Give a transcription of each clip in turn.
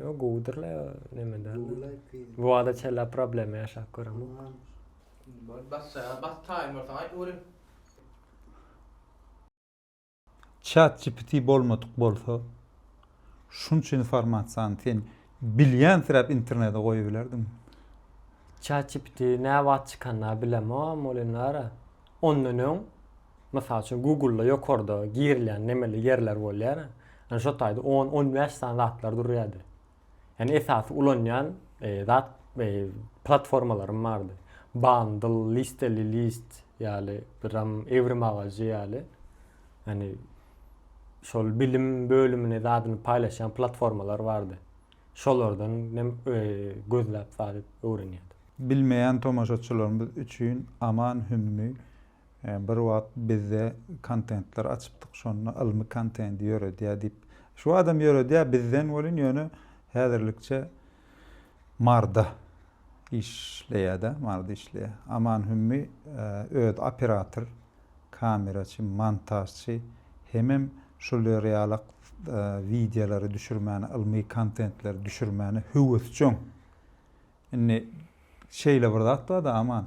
O gudurla nemeden. Bu ada çela problem yaşap görem. Bas timer falan öyle. ChatGPT bolmadyk bolsa şunça informasiýany sen bilýän sirap internete goýup bilerdim. ChatGPT näwat çykanna bilemem olenara. Ondan öň mesela şu Google'la ýokarda girilýän nemeli ýerler bolýar. Ana şo taýda 10-15 sany zatlar durýardy. Yani esasy ulanýan zat platformalarym bardy. Bundle, listeli list ýaly biram every magazy ýaly. Yani şol bilim bölümüne zadyny paýlaşan platformalar bardy. Şolardan gözläp sadyp öwrenýärdi. Bilmeýän tomaşaçylarymyz üçin aman hümmi bir wagt bizde kontentler açypdyk, şonu ilmi kontent ýöredýär diýip. Şu adam ýöredýär bizden bolan ýöne häzirlikçe marda işleýär, marda işleýär. Aman hümmi öz operator, kameraçy, montajçy hemem şol realyk videolary düşürmäni, ilmi kontentler düşürmäni höwesçoň. Indi şeýle bir zat da aman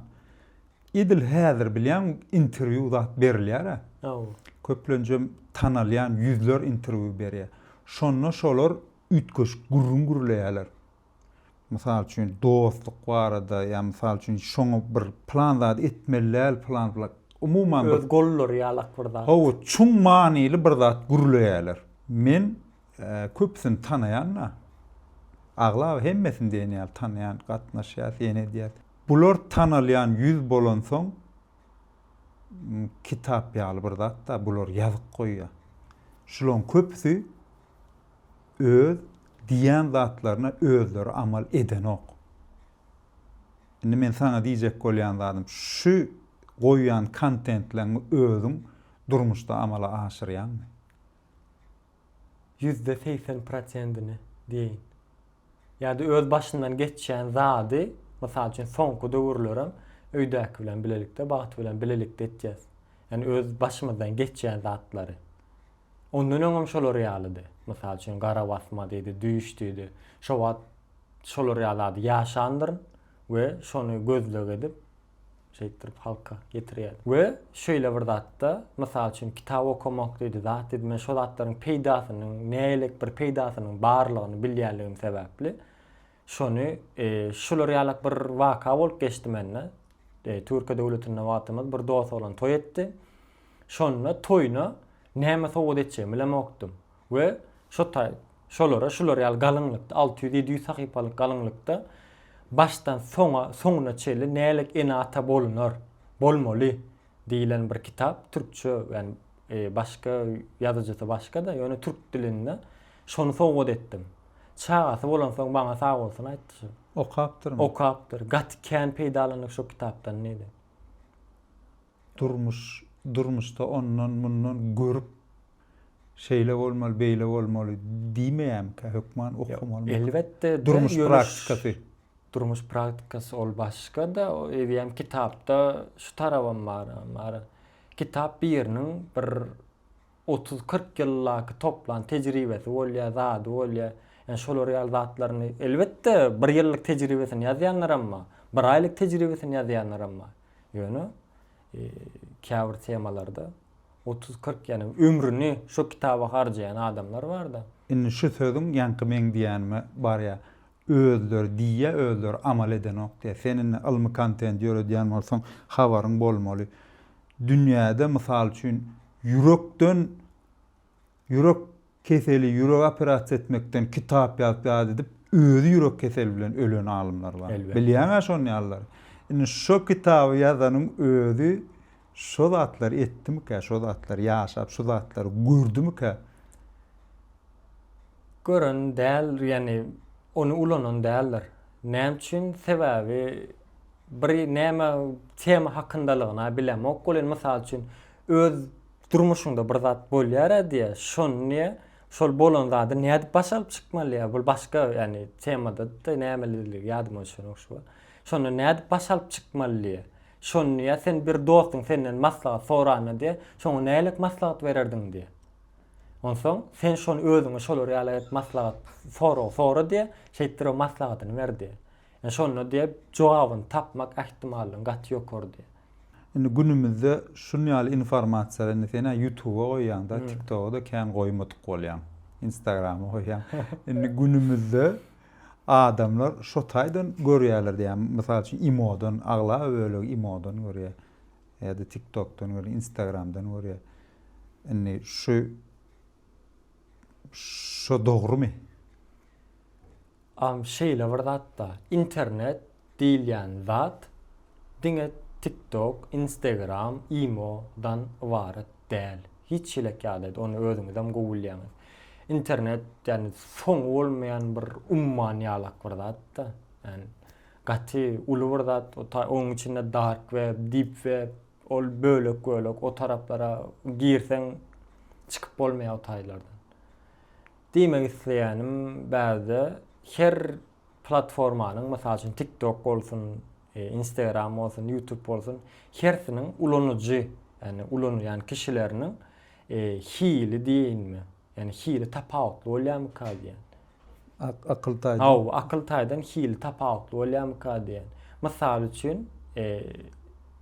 idil häzir bilýän interview zat berilýär. Köplenje tanalýan yüzler interview berýär. Şonu şolar ütköş gurrun gurulýarlar. Mysal üçin dostluk barada, ýa mysal üçin şoňa bir plan zat etmeliler, plan umuman öz gollary ýalak bir zat. O çuň manyly bir zat gurulýarlar. Men köpsini tanaýanna. Aglap hemmesini diýenýär, tanaýan, gatnaşýar, ýene diýär. Bular tanalýan yüz bolan soň kitap ýaly bir zat da bular ýazyp goýýar. Şulan köpsi öz diýen zatlaryna özleri amal eden ok. Indi men sana diýjek bolýan zatym şu goýýan kontentlerini özüm durmuşda amala aşyrýanmy? %80%'ini diýin. Ýa-da öz başyndan geçýän zady, mysal üçin soňky döwürlerim öýdäki bilen bilelikde, bagat bilen bilelikde etýäs. Yani öz başymyzdan geçýän zatlary. Ondan öňem şolar ýalydy. Mysal üçin gara basma diýdi, düýüş diýdi. Şo wagt şolar ýalady ýaşandyryn we şonu gözleg edip şeýtirip halka getirýär. We şöyle bir zatda, mysal üçin kitap okumak diýdi, zat diýdi, men şo zatlaryň peýdasynyň, nälik bir peýdasynyň barlygyny bilýänligim sebäpli şonu şolar ýalyk bir waka bolup geçdi menne. Türkiýe döwletine wagtymyz bir dost bolan toý etdi. Şonda toýuna näme sowgat etjegimi bilemokdym. We şolara ýaly galyňlykda 600-700 sahypalyk galyňlykda baştan soňuna çeli nälik enata bolunar, bolmaly diýilen bir kitap, türkçe ýani başga ýazyjysy başga da, ýöne türk dilinde şonu sowgat etdim. Çagasy bolan soň baňa sag bolsun aýtdy. Okapdyrmy? Okapdyr. Gatken peýdalanyk şu kitapdan näde? Durmuşda ondan bundan görüp şeýle bolmaly, beýle bolmaly diýmeýämkä hökman okumaly. Elbetde durmuş praktikasy. Durmuş praktikasy ol başga da, edýän kitapda şu tarabam bar. Kitap biriniň bir 30-40 ýyllyk toplan tejribesi bolýar, zady bolýar. Yani şolar ýaly zatlaryny elbetde 1 ýyllyk tejribesini ýazýanlar amma, 1 aýlyk tejribesini ýazýanlar amma. Ýöne käbir temalarda 30-40 yani ömrüni şu kitaba harjayan adamlar var da. Indi şu sözüm ýanky men diýänme bar ýa. Özler diýe, özler amal eden ok diýe. Senin ilmi kontent ýöredýän bolsaň habaryň bolmaly. Dünýäde mysal üçin ýürek keseli, ýürek operasiýa etmekden kitap ýazyp edip özü ýürek keseli bilen ölen alymlar bar. Bilýän şonu ýalylar. Indi şu kitaby ýazanyň özü şo zatlar etdimkä, şo zatlar ýaşap, şo zatlar gördümkä? Görün däl, yani onu ulanan däller. Näme üçin sebäbi bir näme tema hakyndalygyna bilemok bolan, mysal üçin öz durmuşunda bir zat bolýar diýe, şonu şol bolan zady näde başalyp çykmaly? Bu başga yani temada da nämeleri ýadyma şonu şu. Şonu näde başalyp çykmaly? Şonu sen bir dostuň senden maslahat sorany diye, şoňa nälik maslahat bererdin diye. Onsoň sen şonu özüňe şolary ýaly maslahat sora diye şeýtdir o maslahatyny berdi. Yani şonu diye jogabyny tapmak ähtimalyň gaty ýokor diye. Indi günümizde şunu ýaly informasiýalary sene YouTube'a goýýanda, TikTok'a da kän goýmadyk bolýan. Instagram'a goýýan. Indi günümizde adamlar şo taýdan görýärler diýen. Mysal üçin imodan, agla öýle imodan görýär. Ýa-da TikTok'dan görýär, Instagram'dan görýär. Indi şo dogrymy? Şeýle bir zatda internet diýilýän zat diňe TikTok, Instagram, imodan ibaret däl. Hiç şeýlek ýaly onu özüňizden gowulýaňyz. İnternet yani soň bolmayan bir ummanýalak bir zat da. Yani gaty uly bir zat, onuň içinde dark web, deep web, ol bölek o taraplara girseň çykyp bolmaýan o taýlardan. Diýmek isleýänim bäze her platformanyň, mysal üçin TikTok bolsun, Instagram bolsun, YouTube bolsun, hersiniň ulanyjy, yani kişileriniň hili diýinmi? Yani hili tapawutly bolýarmy diýen. Akyl taýdan. Haw, akyl taýdan hili tapawutly bolýarmy diýen. Mysal üçin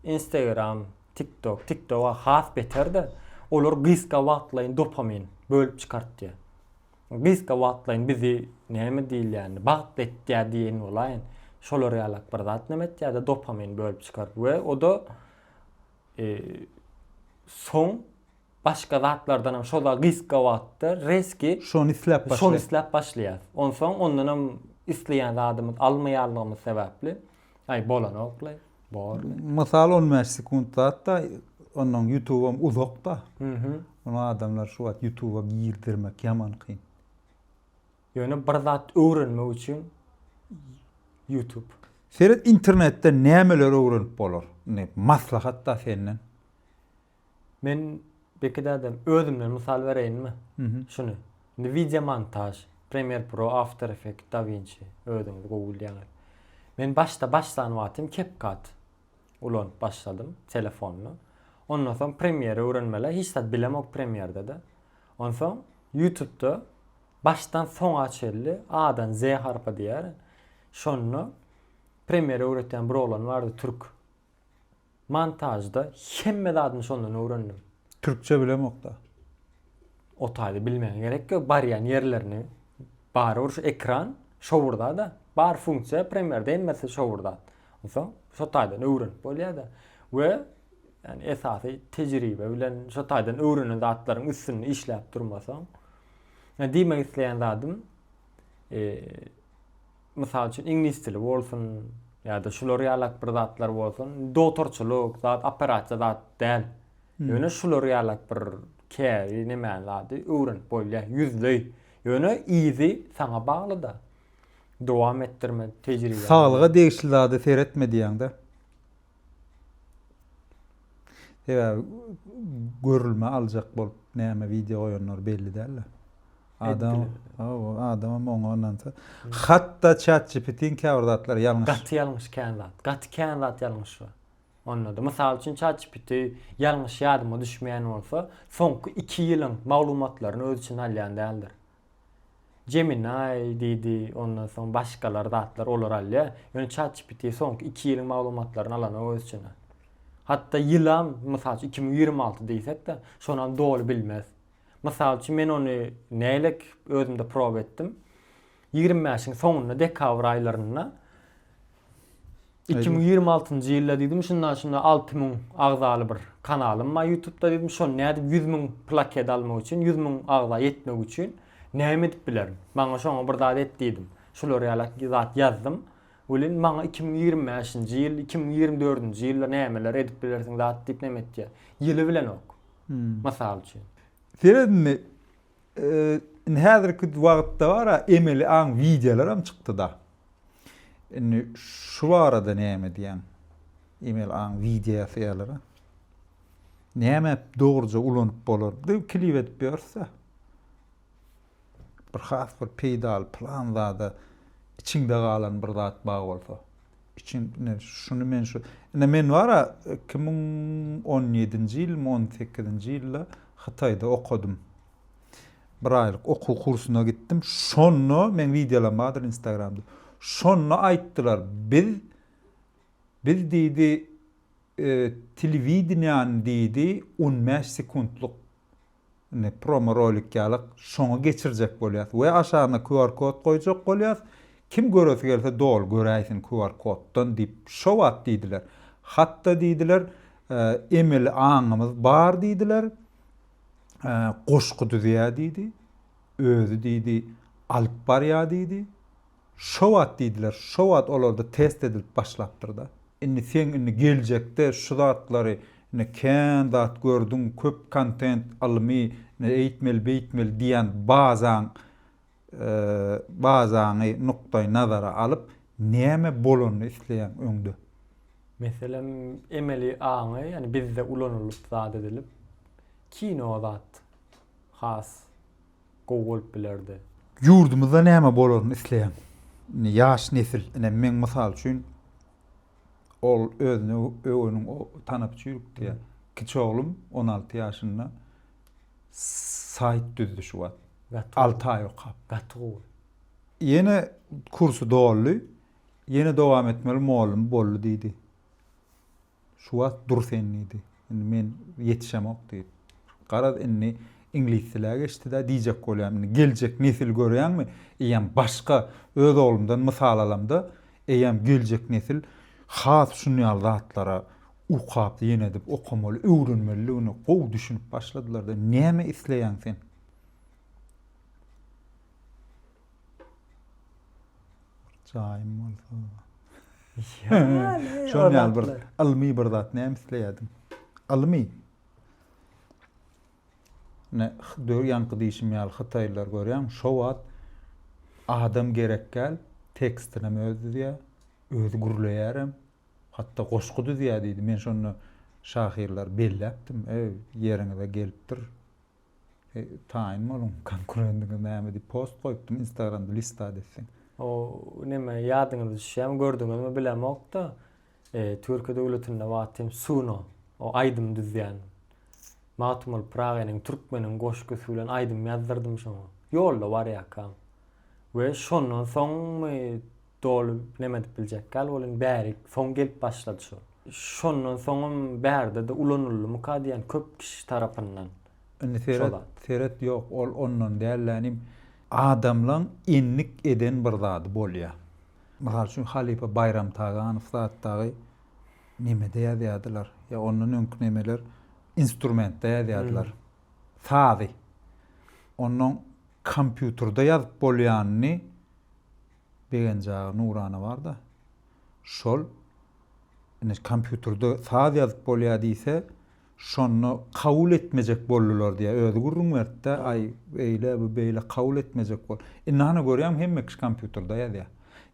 Instagram, TikTok'a has beter-de olar gyska wagtlaryň dopamin bölüp çykartdy. Gyska wagtlaryň bizi näme diýilýär? Bagt etdiýär diýen bolaýyn. Şolary ýalak bir zat näme etdiýär? Dopamin bölüp çykart we o da soň başga zatlardan hem şoda gyska wagtda reski Şonu isläp başlaýar. Onsoň ondan hem isleýän zadymyz almaýarlygymyz sebäpli bolanokly, borly. Mysal 15 sekundda hatta onuň YouTube'am uzakda. Onu adamlar şu wagt YouTube'a girdirmek ýaman kyn. Ýöne bir zat öwrenmek üçin YouTube. Seret internetde nämeler öwrenip bolar? Ne maslahatda senden? Men bekidädim özümden mysal bereýinmi? Şunu. Indi video montaj, Premiere Pro, After Effects, DaVinci özüňiz gowulýaňyz. Men başdan watym CapCut ulanyp başladym telefonla. Ondan soň Premiere öwrenmeler hiç zat bilemok Premiere'de de. Ondan soň YouTube'da başdan soňa açyldy A'dan Z harpa diýär. Şonu Premiere öwreten bir oğlan vardı Türk. Montajda hemme zadyny şondan öwrendim. Türkçe bilemok da. O taýdy bilmeýän gerek ýok. Bar ýani yerlerini bar şu ekran şowurda da bar funksiýa Premiere'de emmesi şowurda. Onsoň şo taýdan öwrenip bolýar-da. We yani esasy tejribe bilen şo taýdan öwrenen zatlaryň üstüne işläp durmasaň. Yani diýmek isleýän zadym mysal üçin ingliz dili bolsun ýa-da şolary ýalak bir zatlar bolsun, doktorçuluk, zat operasiýa zat däl. Ýöne şolary ýalak bir käri näme zady öwrenip bolýar, ýüzlei. Ýöne easy saňa bagly da. Dowam etdirme tejribe. Saglyga degişli zady seretme diýäňde. Görülme aljak bolup näme video goýanlar belli däl. Adam ondan hatta ChatGPT'nin käwirdatlar ýalňyş. Gaty ýalňyş känzat. Gaty känzat ýalňyş bar. Ondan mysal üçin ChatGPT ýalňyş ýadyma düşmeýän bolsa, soňky 2 ýylyň maglumatlaryny öz içine alýan däldir. Gemini diýdi, ondan soň başgalar zatlar olar alýar. Ýöne ChatGPT soňky 2 ýylyň maglumatlaryny alan öz içine. Hatta ýylam mysal 2026 diýsek de, şonam dogry bilmez. Mysal üçin men onu nälik özümde prob etdim. 25-iň soňuna dekabr aýlaryna 2026-njy ýylda diýdim, şundan 6000 agzaly bir kanalym var YouTube'da diýdim, şonu näde 100.000 plaket almak üçin, 100.000 agza ýetmek üçin näme edip bilerim. Maňa şoňa bir zat etdiýdim. Şolary ýalak zat ýazdım. Ulen maňa 2025-nji ýyl, 2024-nji ýylda nämeler edip bilersiň zat diýip näme etdi. Ýyly bilen ok. Mysal üçin. Seredmi häzirki wagtda bara emeli aň videolaram çykdy da. Indi şu arada näme diýen? Emel aň video ýalara. Näme dogruja ulanyp bolar? Diýip klip edip berse. Bir has bir pedal plan zada içinde galan bir zat baý bolsa. Şunu men wara 2017-nji ýyl, 18-nji ýylda Hatayda okudum. Bir aylyk okul kursuna gittim. Şonno men videolar badyr Instagramda. Şonno aýtdylar. Biz diýdi telewidenýany diýdi 15 sekundluk ne promo rolik ýalyk şoňa geçirjek bolýar. We aşagyna QR kod goýjak bolýar. Kim göresi gelse dol göräýsin QR koddan diýip şowat diýdiler. Hatda diýdiler emel aňymyz bar diýdiler. Goşgu düzýä diýdi. Özü diýdi alyp barýa diýdi. Şowat diýdiler. Şowat olarda test edilip başlapdyrda. Inni sen inni geljekde şu zatlary ne kän zat gördüň, köp kontent almy, ne eýtmel beýtmel diýen bazany nukdaý nazara alyp näme bolanyny isleýän öňde. Mesela emeli aňy, yani bizde ulanylyp zat edilip kino zat has gowulyp bilerdi. Ýurdumyzda näme bolanyny isleýän? Ýaş nesil, men mysal üçin ol özüne öňüň tanap çürükdi. Kiçi oglum 16 ýaşynda sayt düzdü şu wagt. 6 aý okap. Gatry. Yine kursu dolly. Yine dowam etmeli mollum bollu diýdi. Şu wagt dursenliydi. Men yetişemok diýdi. Garad inni İngiliz dile geçti da diýjek bolýam. Geljek nesil görýärmi? Eýem başga öz oglumdan mysal alamda, eýem geljek nesil has şunýal zatlara ukap ýene edip okamaly, öwrenmeli, ony gowy düşünüp başladylar da näme isleýän sen? Jaýym bolsa. Şonýal bir almy bir zat näme isleýärdim? Almy. Ne ýanky diýişimýal Hytaýlar görýän, şo wagt adam gerek gel, tekstine özüdýär, özü gurulaýarym. Hatta goşgu düzýär diýdi. Men şonu şahirler belläpdim. Ýeriňe gelipdir. Taýyn bolun, konkurentine näme diýip post goýupdym Instagramda lista desem. O neme ýadyňyza düşýär, gördüňizmi bilemok da. Türkiýe döwletinde wagtym Suno, o aýdym düzýän. Matmal Praga'nın Türkmenin goşgusy bilen aýdym ýazdyrdym şoňa. Ýolda barýakam. We şondan soň dol neme dip biljek gal bolyn bäri soň gelip başlady şo. Şondan soň bärde de ulanylmy kadiýan köp kişi tarapyndan. Seret ýok, ol ondan dälenim adamlaň innik eden bir zat bolýar. Mysal üçin Halipa Bayram Taganow zatdagy nemede ýazýardylar. Ya ondan öňkü nemeler instrumentde ýazýardylar. Sady. Onun kompýuterda ýazyp bolýanyny begenjagy Nurana bar da. Şol kompýuterda sady ýazyp bolýar diýse, şonu kabul etmejek boldular diye özü gurrunmertde ay eyle bu beyle kabul etmejek bol. Nana görýän hemme kiş kompýuterda ýazýar.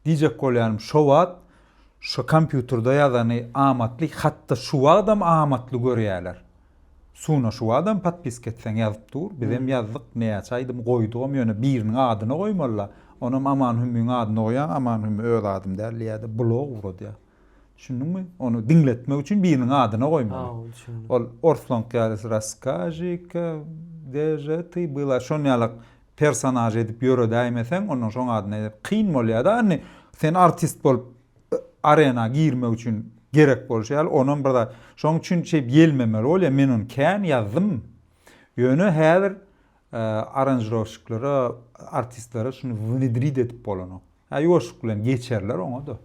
Diýjek bolýarym şo wagt şu kompýuterda ýazany amatly hatda şu adam amatly görýärler. Suna şu adam patpisk etsen ýazyp dur. Bizem ýazdyk näçaýdym goýdum ýöne biriniň adyny goýmalylar. Onum aman hümüň adyny goýan aman hümü öz adym därliýärdi blog urdy. Düşündüňmi? Onu dinletmek üçin biriniň adyny goýmaly. Ol Orslon Kyalis Raskajika deje ty byla şonýalyk personaj edip ýöre daýmesen onun şoň adyny edip kyn bolýar da. Sen artist bolup arena girmek üçin gerek bolýar. Onun bir da şoň üçin gelmemeli bolýar. Men onu kän ýazdym. Ýöne häzir aranjировщиклere, artistlere şunu внедрить edip bolany. Ýoşuk bilen geçerler oňa da.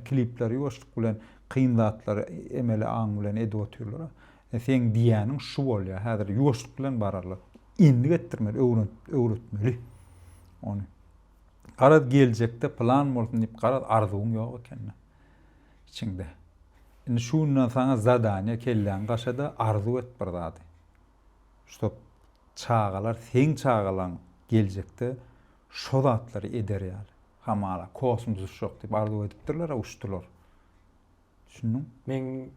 Klipler ýoşuk bilen kyn zatlar emeli aň bilen edip oturlar. Sen diýäniň şu bolýar. Häzir ýoşuk bilen bararlar. Indi getirmeli, öwretmeli onu. Garad geljekde plan bolsun diýip garad arzuň ýok ekeni. İçinde. Indi şundan sana zadanya kellen gaşada arzu et bir zady. Şop çağalar, sen çağalan geljekde şo zatlary ederýär. Hamala kosmos şok diýip arzu edipdirler, uçdular. Düşündüm. Men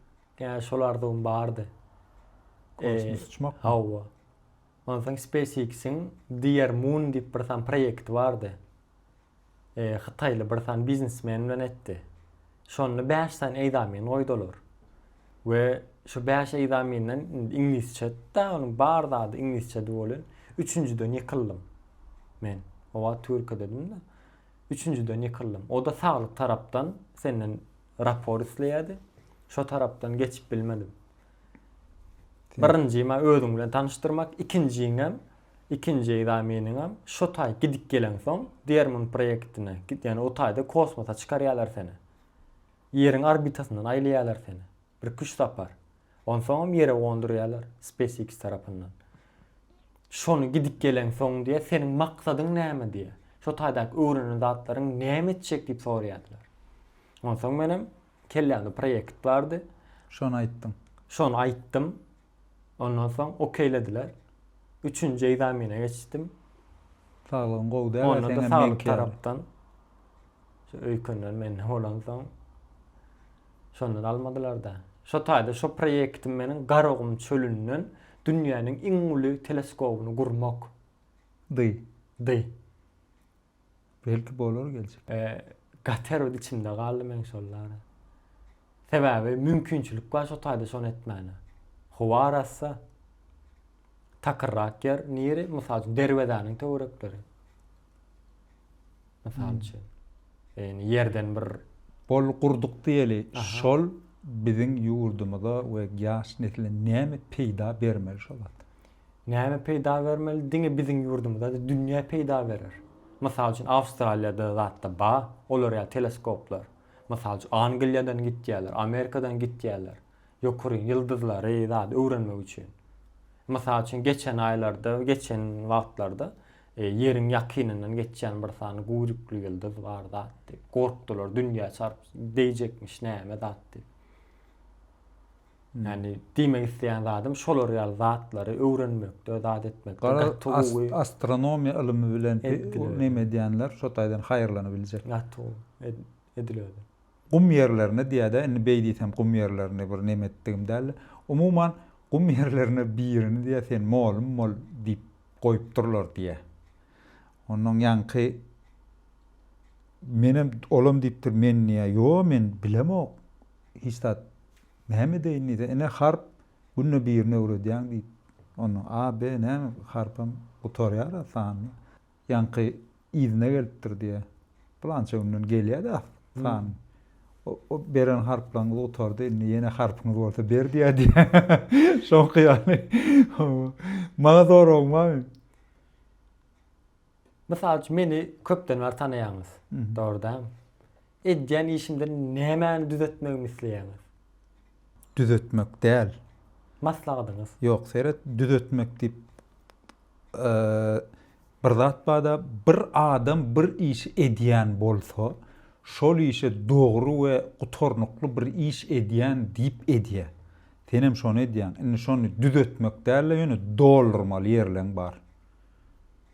şol arzuň bardy. Kosmos uçmak. Hawa. Ondan SpaceX'in Dear Moon diýip bir tane proýekt bardy. Hytaýly bir tane biznesmen bilen etdi. Şonu 5 tane eýdamen goýdular. We şu 5 eýdamenden inglizçe da, onun bar zady inglizçe bolýan. Üçüncüden ýykyldım. men. O wagt Türkiýe dedim da. Üçüncüden ýykyldım. O da saglyk tarapdan senden rapor isleýärdi. Şo tarapdan geçip bilmedim. Birinji ma özüň bilen tanıştırmak, ikinji idameniňem şo taý gidip gelen soň Dermon proyektine, ýani o taýda kosmosa çykarýarlar seni. Ýeriň orbitasyndan aýlaýarlar seni. Bir kuş tapar. Onsoň ýere gondurýarlar SpaceX tarapyndan. Şonu gidip gelen soň diýe senin maksadyň näme diýe. Şo taýdaky öwrenen zatlaryň näme etjek diýip soraýardylar. Onsoň menem kelläňde proyekt bardy. Şonu aýtdyň. Şonu aýtdym. Ondan soň okeýlediler. Üçüncü egzamine geçtim. Saglygyň gowdy Onda da saglyk tarapdan şu öýkünden men holan soň şondan almadylar da. Şo taýda şo proyektim meniň Garogum çölünden dünýäniň iň uly teleskopuny gurmak dy. Belki bolar geljek. Gater içinde galdy men şollara. Sebäbi mümkinçilik bar şo taýda şonu etmäne. Howa arassa takırrak yer niri mysal üçin derwedanyň töwerekleri. Mysal üçin yerden bir Bol gurduk diýeli. Şol biziň ýurdumyza we ýaş nesline näme peýda bermeli şolat? näme peýda bermeli? Diňe biziň ýurdumyzda dünýä peýda berer. Mysal üçin Awstraliýada zatda ba, olar ýa teleskoplar. Mysal üçin Angliýadan gitýärler, Amerikadan gitýärler. Ýokary ýyldyzlary zat öwrenmek üçin. Mysal üçin geçen aýlarda, geçen wagtlarda ýeriň ýakynynyň geçen bir sany guýrukly ýyldyz bar zat diýip gorkdylar, dünýä çarp diýjekmiş näme zat diýip. Yani diýmek isleýän zadym şolar ýaly zatlary öwrenmekde, zat etmekde. Astronomiýa ilmi bilen näme diýenler şo taýdan haýyrlanabiljek. Edilýär. Gum yerlerine diýede, indi beýdiýsem gum yerlerine bir näme etdigim däl. Umuman gum yerlerine birini diýe sen mol diýip goýup durlar diýe. Onuň ýanky menem olam diýipdir men niýe? Yo, men bilemok. Hiç dat näme diýini de ene harp günne birini öwredýän diýip. Onu A, B näme harpam gutorýar asan. Ýanky izne gelipdir diýe. Plança günden gelýär da fan. O beren harplan gutordy, ýene harpyňyz bolsa ber diýdi. Şoňky ýani. Maňa zor olmagy. Mysal üçin meni köpden bar tanaýaňyz. Dogrudan. Edýän işimden nämäni düzetmegimi isleýäňiz? Düzetmek däl. Maslahatyňyz. Ýok, seret düzetmek diýip bir zat bada bir adam bir iş edýän bolsa, şol işe dogry we gutornukly bir iş edýän diýip edýär. Senem şonu edýän. Indi şonu düzetmek däl, ýöne doldurmaly ýerleň bar.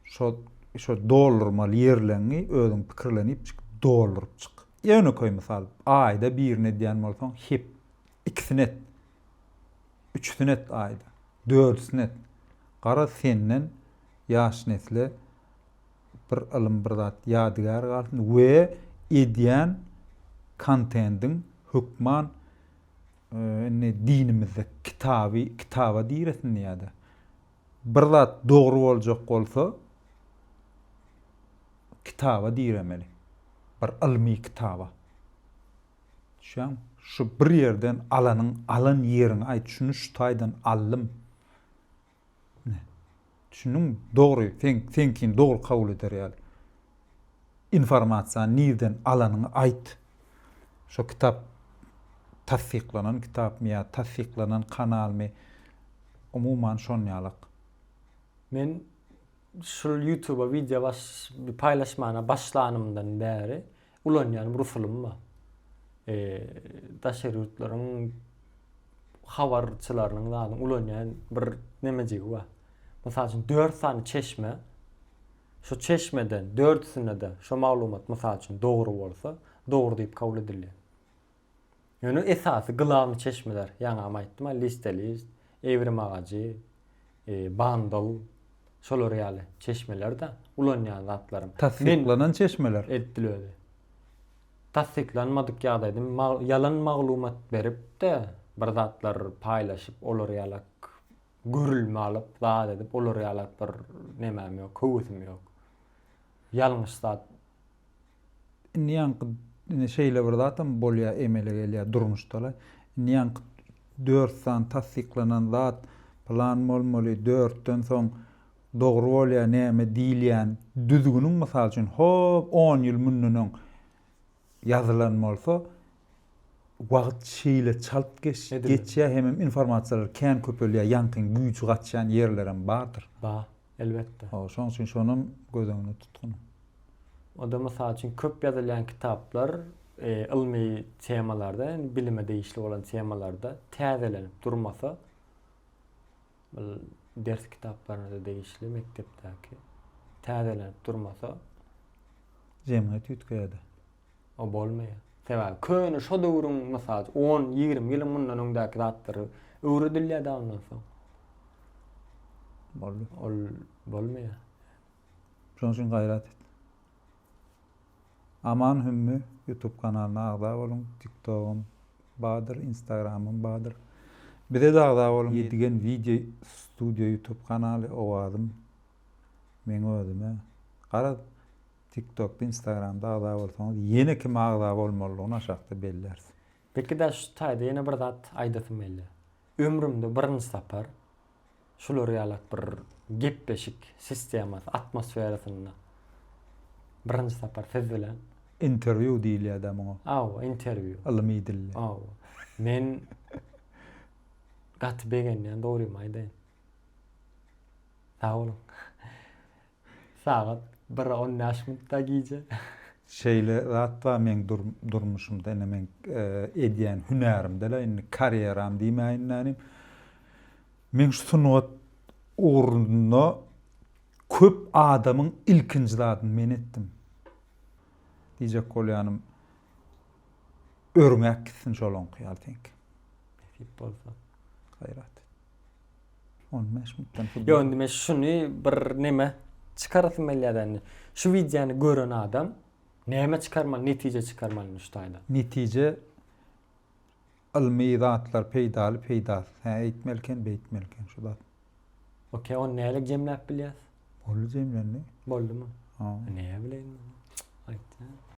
Şo doldurmaly ýerleňi özüň pikirlenip doldurup çyk. Ýöne koý mysal, aýda birini edýän bolsaň, hep ikisini et. Üçsini et aýda. Dördsini et. Gara senden ýaş nesle bir ilim bir zat ýadygar galsyn we edýän kontentin hukman dinimizde kitaba diýesin ýa-da. Bir zat dogry boljak bolsa kitaba diýemeli. Bir ilmi kitaba. Şu bir yerden alan yerini aýt, şunu şu taýdan allym. Şunun dogry, senkin dogry kabul eder ýaly. Informasiýa nirden alanyny aýt. Şo kitap tasdiklanan kitap ýa tasdiklanan kanalmy umuman şon ýalyk. Men şu YouTube'a video paylaşmana başlanymdan bäri ulanýan bir usulum bar. Daşary ýurtlaryň habarçylarynyň zadyň ulanýan bir nemejigi bar. Mysal üçin 4 sany çeşme, şu çeşmeden 4'süne de şu maglumat mysal üçin dogry bolsa, dogry diýip kabul edilýär. Ýöne esasy glavny çeşmeler, ýaňa aýtdym, listeli, Evrim agacy, Bandal, şolar ýaly çeşmelerde ulanýan zatlarym. Tasdiklanan çeşmeler edilýär. Tasdiklanmadyk ýagdaýda ýalan maglumat berip de bir zatlar paýlaşyp olar ýalak görülme alyp, zat edip olar ýalak bir nemem ýok, howsum ýok. Yalňyş zat. Niýan şeýle bir zatam bolýa emele gelýär durmuşdalar. Niýan 4 san tasdiklanan zat plan bolmaly 4'ten soň dogry bolýar näme diýilýän düzgünüň mysal üçin hop 10 ýyl mundan ýazylan bolsa wagt şeýle çalp geçýär hem informasiýalar kän köpelýär ýankyň güýçi gatşan ýerlerim bardyr. Ba, elbetde. Şoň üçin şonun gözüňde tutgun. O da mysal üçin köp ýazylýan kitaplar ilmi temalarda, bilime değişli olan temalarda täzelenip durmasa, ders kitaplarında değişli mektepdäki täzelenip durmasa Jemgyýet ýetgeýärdi. o bolmaýar. Sebäbi köni şo döwrüň mysal 10-20 ýyl mundan öňdäki zatlary öwredilýär da ondan soň. Ol bolmaýar. Şoň üçin gaýrat et. Aman Hümmü YouTube kanalyna agda bolun, TikTok'um badyr, Instagram'ym badyr. Bize de agda bolun. Ýetigen video studio YouTube kanaly owazym. Men özüme. Gara TikTok'da, Instagram'da agda bolsaňyz, ýene kim agda bolmalygyny aşakda bellersiň. Peki de şu taýda ýene bir zat aýdasym geldi. Ömrümde birinji sapar şular ýalak bir gepleşik sistemasy, atmosferasynda birinji sapar sezilen. Interview diýilýär da muňa. Aw, interview. Ilmi dille. Aw. Men gat begenýän dogry maýdy. Sağ olun. Saat 1:10 minutda giýje. Şeýle zat var men durmuşumda, ene men edýän hünerimde, ene karieram diýmäýin. Men şu sunuwat uğruna köp adamın ilkinji zadyny men etdim. Diýjek bolýanym örmek gitsin şolon kyýal denk. Nasip bolsa. Gaýrat. 15 minutdan. Yo, indi şuny bir neme çıkarasym gelýär. Şu wideony gören adam näme çıkarmaly, netije çıkarmaly şu taýda. Netije ilmi zatlar peýda. Ha aýtmelken, beýtmelken şu zat. Okey, on näle jemläp bilýär? Boldy jemlenni. Boldymy? Ha. Näme bileýin? Aýtdy.